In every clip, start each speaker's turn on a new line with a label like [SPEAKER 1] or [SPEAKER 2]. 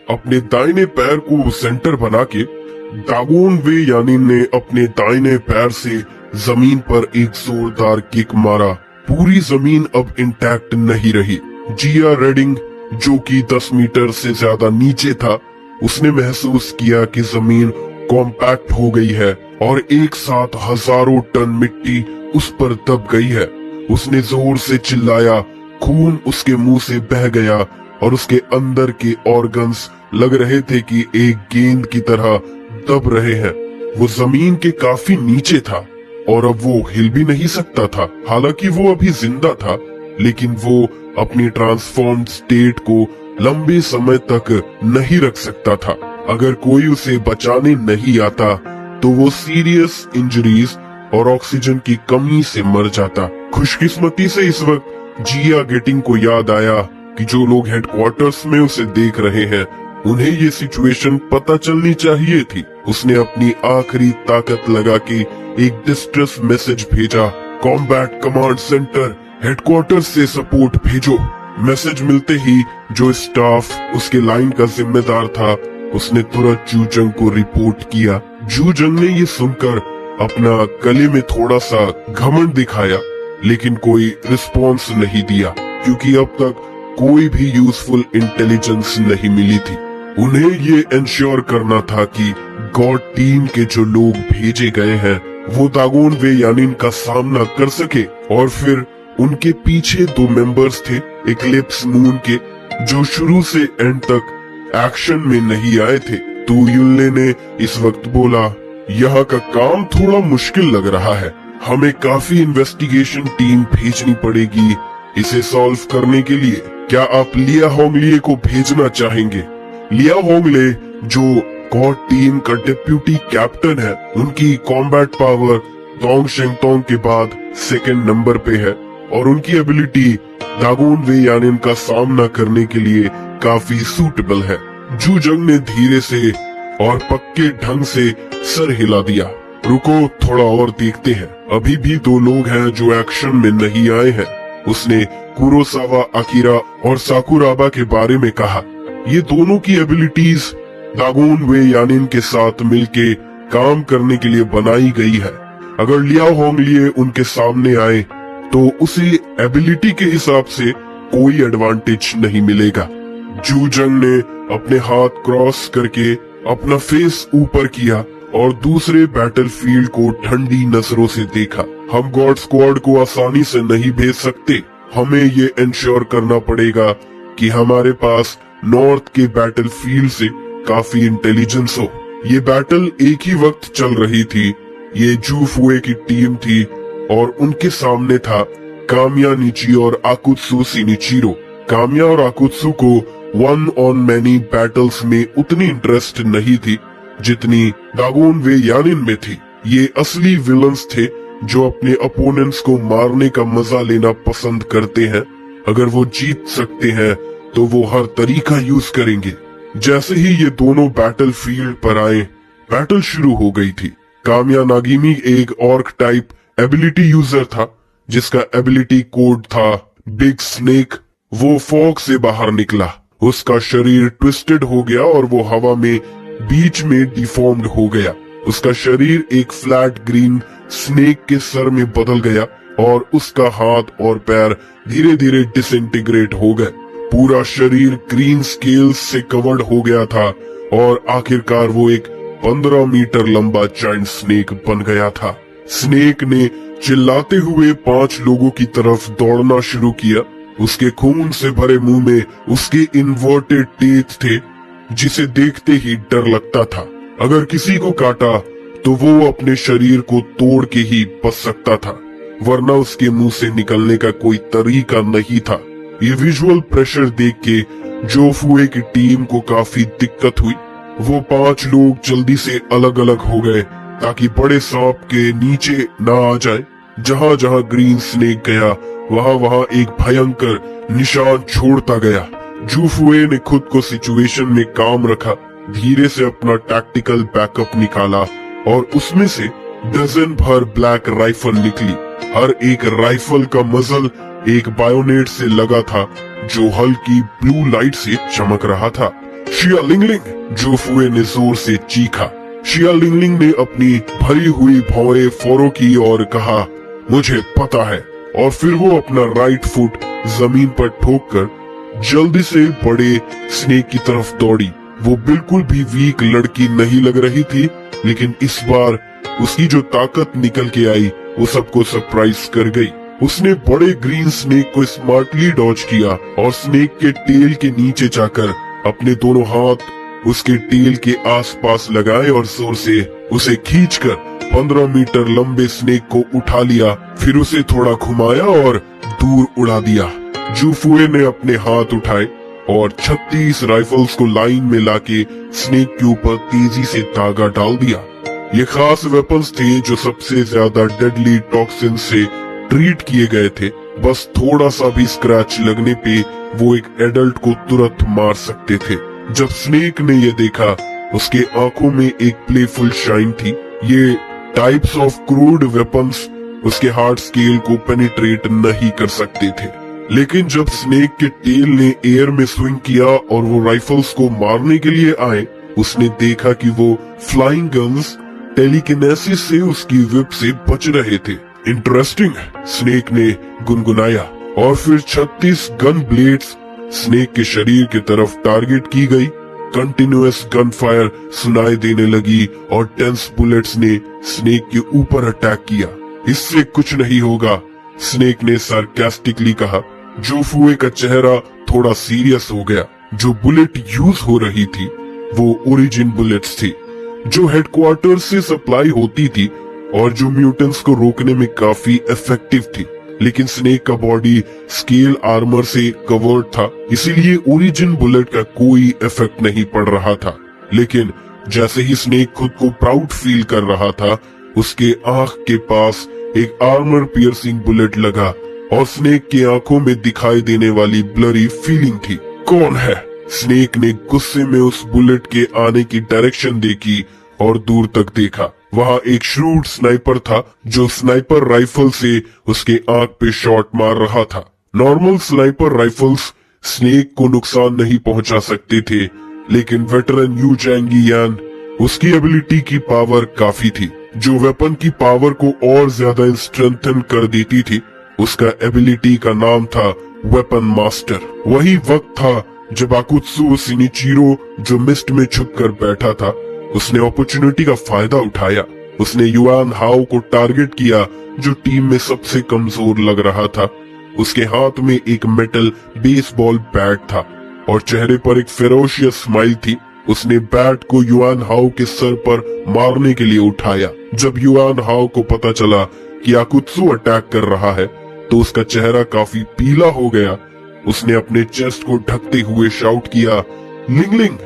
[SPEAKER 1] अपने दाहिने पैर को सेंटर बना के दागोन वे यानिन ने अपने दाहिने पैर से जमीन पर एक जोरदार किक मारा। पूरी जमीन अब इंटैक्ट नहीं रही। जिया रेडिंग, जो कि 10 मीटर से ज्यादा नीचे था, उसने महसूस किया कि जमीन कॉम्पैक्ट हो गई है और एक साथ हजारों टन मिट्टी उस पर दब गई है। उसने जोर से चिल्लाया, खून उसके मुंह से बह गया और उसके अंदर के ऑर्गन्स लग रहे थे कि एक गेंद की तरह दब रहे हैं। वो जमीन के काफी नीचे था और अब वो हिल भी नहीं सकता था। हालांकि वो अभी जिंदा था, लेकिन वो अपनी ट्रांसफॉर्म्ड स्टेट को लंबे समय तक नहीं रख सकता था। अगर कोई उसे बचाने नहीं आता तो वो सीरियस इंजरीज और ऑक्सीजन की कमी से मर जाता। खुशकिस्मती से इस वक्त जिया गेटिंग को याद आया कि जो लोग हेडक्वार्टर्स में उसे देख रहे हैं, उन्हें ये सिचुएशन पता चलनी चाहिए थी। उसने अपनी आखिरी ताकत लगा के एक डिस्ट्रेस मैसेज भेजा, कॉम्बैट कमांड सेंटर, हेडक्वार्टर्स से सपोर्ट भेजो। मैसेज मिलते ही जो स्टाफ उसके लाइन का जिम्मेदार था, उसने तुरंत जूजंग को रिपोर्ट किया। जूजंग ने ये सुनकर अपना गले में थोड़ा सा घमंड दिखाया, लेकिन कोई रिस्पॉन्स नहीं दिया, क्योंकि अब तक कोई भी यूजफुल इंटेलिजेंस नहीं मिली थी। उन्हें ये इंश्योर करना था कि गॉड टीम के जो लोग भेजे गए हैं वो दागोन वे यानिन का सामना कर सके। और फिर उनके पीछे 2 मेंबर्स थे इक्लिप्स मून के, जो शुरू से एंड तक एक्शन में नहीं आए थे। तो युल्ले ने इस वक्त बोला, यहाँ का काम थोड़ा मुश्किल लग रहा है, हमें काफी इन्वेस्टिगेशन टीम भेजनी पड़ेगी इसे सॉल्व करने के लिए। क्या आप लिया होंगलिए को भेजना चाहेंगे? लिया होंगले जो गॉड टीम का डिप्यूटी कैप्टन है, उनकी कॉम्बैट पावर तोंग शेंगतोंग के बाद 2nd नंबर पे है और उनकी एबिलिटी दागोन वे यानिन का सामना करने के लिए काफी सूटेबल है। जूजंग ने धीरे से और पक्के ढंग से सर हिला दिया। रुको, थोड़ा और देखते हैं, अभी भी 2 लोग हैं जो एक्शन में नहीं आए हैं। उसने कुरोसावा अकीरा और साकुराबा के बारे में कहा। ये दोनों की एबिलिटीज दागोन वे यानिन के साथ मिलके काम करने के लिए बनाई गई है। अगर लिया होंगलिए उनके सामने आए तो उसे एबिलिटी के हिसाब से कोई एडवांटेज नहीं मिलेगा। जूजंग ने अपने हाथ क्रॉस करके अपना फेस ऊपर किया और दूसरे बैटलफील्ड को ठंडी नजरों से देखा। हम गॉड स्क्वाड को आसानी से नहीं भेज सकते, हमें ये इंश्योर करना पड़ेगा कि हमारे पास नॉर्थ के बैटलफील्ड से काफी इंटेलिजेंस हो। ये बैटल एक ही वक्त चल रही थी। ये जूफुए की टीम थी और उनके सामने था कामिया निची और आकुत्सु शिनिचिरो। कामिया और आकुत्सु को 1 on many बैटल्स में उतनी इंटरेस्ट नहीं थी जितनी दागोन वे यानिन में थी। ये असली विलन्स थे जो अपने अपोनेंट्स को मारने का मजा लेना पसंद करते हैं। अगर वो जीत सकते हैं तो वो हर तरीका यूज करेंगे। जैसे ही ये दोनों बैटलफील्ड पर आए, बैटल शुरू हो गई थी। कामिया नागिमी एक ऑर्क टाइप एबिलिटी यूजर था, जिसका एबिलिटी कोड था बिग स्नेक। वो फॉग से बाहर निकला, उसका शरीर ट्विस्टेड हो गया और वो हवा में बीच में डिफॉर्म्ड हो गया। उसका शरीर एक फ्लैट ग्रीन स्नेक के सर में बदल गया और उसका हाथ और पैर धीरे धीरे डिसइंटीग्रेट हो गए। पूरा शरीर ग्रीन स्केल्स से कवर्ड हो गया था और आखिरकार वो एक 15 मीटर लंबा जायंट स्नेक बन गया था। स्नेक ने चिल्लाते हुए 5 लोगों की तरफ दौड़ना शुरू किया। उसके खून से भरे मुंह में उसके इन्वर्टेड टीथ थे, जिसे देखते ही डर लगता था। अगर किसी को काटा तो वो अपने शरीर को तोड़ के ही बच सकता था, वरना उसके मुंह से निकलने का कोई तरीका नहीं था। ये विजुअल प्रेशर देख के जोफुए की टीम को काफी दिक्कत हुई। वो 5 लोग जल्दी से अलग अलग हो गए ताकि बड़े सांप के नीचे ना आ जाए। जहाँ जहाँ ग्रीन स्नेक गया वहाँ वहाँ एक भयंकर निशान छोड़ता गया। जूफुए ने खुद को सिचुएशन में काम रखा, धीरे से अपना टैक्टिकल बैकअप निकाला और उसमें से डजन भर ब्लैक राइफल निकली। हर एक राइफल का मजल एक बायोनेट से लगा था जो हल्की ब्लू लाइट से चमक रहा था। शिया लिंगलिंग, जू फुए ने जोर से चीखा। शिया लिंगलिंग ने अपनी भरी हुई भौएं फोरो की और कहा, मुझे पता है। और फिर वो अपना राइट फुट जमीन पर ठोक कर जल्दी से बड़े स्नेक की तरफ दौड़ी। वो बिल्कुल भी वीक लड़की नहीं लग रही थी, लेकिन इस बार उसकी जो ताकत निकल के आई वो सबको सरप्राइज कर गई। उसने बड़े ग्रीन स्नेक को स्मार्टली डॉज किया और स्नेक के टेल के नीचे जाकर अपने दोनों हाथ उसके टेल के आसपास लगाए और जोर से उसे खींचकर 15 मीटर लंबे स्नेक को उठा लिया। फिर उसे थोड़ा घुमाया और दूर उड़ा दिया। जू फुए ने अपने हाथ उठाए और 36 राइफल्स को लाइन में लाके स्नेक के ऊपर तेजी से तागा डाल दिया। ये खास वेपन्स थे जो सबसे ज्यादा डेडली टॉक्सिन से ट्रीट किए गए थे। बस थोड़ा सा भी स्क्रैच लगने पे वो एक एडल्ट को तुरंत मार सकते थे। जब स्नेक ने ये देखा, उसके आंखों में एक प्लेफुल शाइन थी। ये टाइप्स ऑफ क्रूड वेपन्स उसके हार्ट स्केल को पेनिट्रेट नहीं कर सकते थे। लेकिन जब स्नेक के टेल ने एयर में स्विंग किया और वो राइफल्स को मारने के लिए आए, उसने देखा कि वो फ्लाइंग गन्स टेलीकिनेसिस से उसकी विप से बच रहे थे। इंटरेस्टिंग, स्नेक ने गुनगुनाया। और फिर 36 गन ब्लेड्स स्नेक के शरीर की तरफ टारगेट की गई। कंटिन्यूअस गन फायर सुनाई देने लगी और 10 बुलेट्स ने स्नेक के ऊपर अटैक किया। इससे कुछ नहीं होगा, स्नेक ने सार्कास्टिकली कहा। जो फुए का चेहरा थोड़ा सीरियस हो गया। जो बुलेट यूज हो रही थी वो ओरिजिन बुलेट्स थी जो हेडक्वार्टर से सप्लाई होती थी और जो म्यूटेंट्स को रोकने में काफी इफेक्टिव थी। लेकिन स्नेक का बॉडी स्केल आर्मर से कवर्ड था, इसीलिए ओरिजिन बुलेट का कोई इफेक्ट नहीं पड़ रहा था। लेकिन जैसे ही स्नेक खुद को प्राउड फील कर रहा था, उसके आंख के पास एक आर्मर पियर्सिंग बुलेट लगा और स्नेक की आंखों में दिखाई देने वाली ब्लरी फीलिंग थी। कौन है? स्नेक ने गुस्से में उस बुलेट के आने की डायरेक्शन देखी और दूर तक देखा। वहाँ एक श्रूड स्नाइपर था जो स्नाइपर राइफल से उसके आंख पे शॉट मार रहा था। नॉर्मल स्नाइपर राइफल्स स्नेक को नुकसान नहीं पहुंचा सकते थे, लेकिन वेटरन यू जैंगी यान, उसकी एबिलिटी की पावर काफी थी जो वेपन की पावर को और ज्यादा स्ट्रेंथन कर देती थी। उसका एबिलिटी का नाम था वेपन मास्टर। वही वक्त था जब आकुत्सु सिनिचिरो जो मिस्ट में छुपकर बैठा था, उसने अपॉर्चुनिटी का फायदा उठाया। उसने युआन हाओ को टारगेट किया जो टीम में सबसे कमजोर लग रहा था। उसके हाथ में एक मेटल बेसबॉल बैट था और चेहरे पर एक फेरोशियस स्माइल थी। उसने बैट को युआन हाओ के सर पर मारने के लिए उठाया। जब युआन हाओ को पता चला कि आकुत्सु अटैक कर रहा है तो उसका चेहरा काफी पीला हो गया। उसने अपने चेस्ट को ढकते हुए शाउट किया, लिंगलिंग।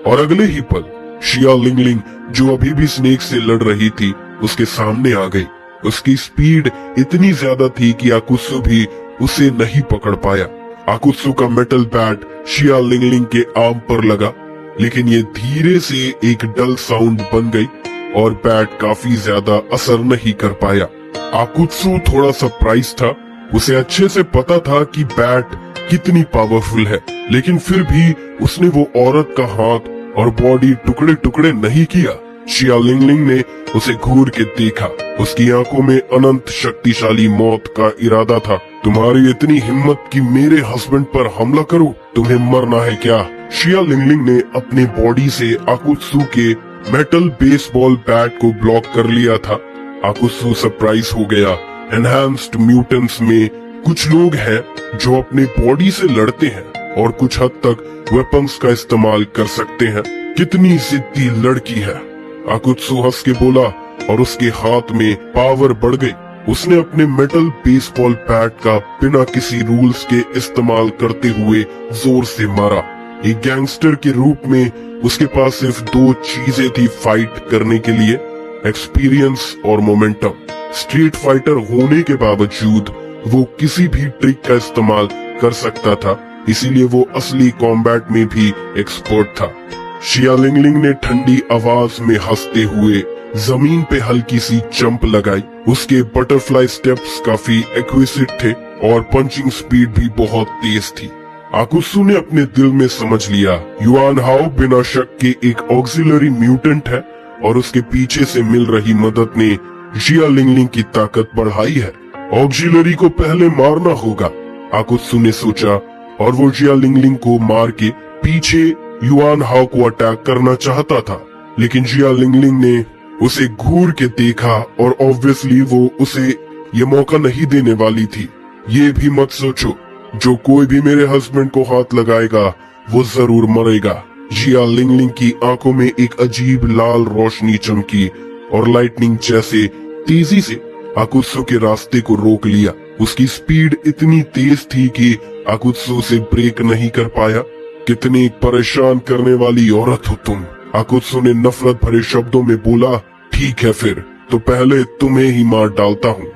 [SPEAKER 1] और अगले ही पल शिया लिंगलिंग जो अभी भी स्नेक से लड़ रही थी उसके सामने आ गई। उसकी स्पीड इतनी ज्यादा थी कि आकुत्सु भी उसे नहीं पकड़ पाया। आकुत्सु का मेटल बैट शिया लिंगलिंग के आर्म पर लगा, लेकिन ये धीरे से एक डल साउंड बन गई और बैट काफी ज्यादा असर नहीं कर पाया। आकुत्सु थोड़ा सरप्राइज था। उसे अच्छे से पता था कि बैट कितनी पावरफुल है, लेकिन फिर भी उसने वो औरत का हाथ और बॉडी टुकड़े टुकड़े नहीं किया। शिया लिंगलिंग ने उसे घूर के देखा। उसकी आंखों में अनंत शक्तिशाली मौत का इरादा था। तुम्हारी इतनी हिम्मत कि मेरे हस्बैंड पर हमला करो, तुम्हें मरना है क्या? शिया लिंगलिंग ने अपने बॉडी से आकुत्सु के मेटल बेसबॉल बैट को ब्लॉक कर लिया था। आकुत्सु सरप्राइज हो गया। एनहांस्ड म्यूटेंट्स में कुछ लोग हैं जो अपने बॉडी से लड़ते हैं और कुछ हद तक वेपन्स का इस्तेमाल कर सकते हैं। कितनी जिद्दी लड़की है, आकुत्सु हंस के बोला और उसके हाथ में पावर बढ़ गई। उसने अपने मेटल बेसबॉल बैट का बिना किसी रूल्स के इस्तेमाल करते हुए जोर से मारा। एक गैंगस्टर के रूप में उसके पास सिर्फ 2 चीजें थी फाइट करने के लिए, एक्सपीरियंस और मोमेंटम। स्ट्रीट फाइटर होने के बावजूद वो किसी भी ट्रिक का इस्तेमाल कर सकता था, इसीलिए वो असली कॉम्बैट में भी एक्सपर्ट था। शिया लिंगलिंग ने ठंडी आवाज में हंसते हुए जमीन पे हल्की सी जंप लगाई। उसके बटरफ्लाई स्टेप्स काफी एक्विजिट थे और पंचिंग स्पीड भी बहुत तेज थी। आकुत्सु ने अपने दिल में समझ लिया, युआन हाओ बिना शक के एक ऑक्सिलरी म्यूटेंट है और उसके पीछे से मिल रही मदद ने जिया लिंगलिंग की ताकत बढ़ाई है। ऑक्सिलरी को पहले मारना होगा, आकुत्सु ने सोचा, और वो जिया लिंगलिंग को मार के पीछे युआन हाओ को अटैक करना चाहता था। लेकिन जिया लिंगलिंग ने उसे घूर के देखा और ऑब्वियसली वो उसे ये मौका नहीं देने वाली थी। ये भी मत सोचो, जो कोई भी मेरे हस्बैंड को हाथ लगाएगा वो जरूर मरेगा। जिया लिंगलिंग की आंखों में एक अजीब लाल रोशनी चमकी और लाइटनिंग जैसे तेजी से आकुत्सु के रास्ते को रोक लिया। उसकी स्पीड इतनी तेज थी कि आकुत्सु उसे ब्रेक नहीं कर पाया। कितनी परेशान करने वाली औरत हो तुम, आकुत्सु ने नफरत भरे शब्दों में बोला। ठीक है फिर, तो पहले तुम्हें ही मार डालता हूँ।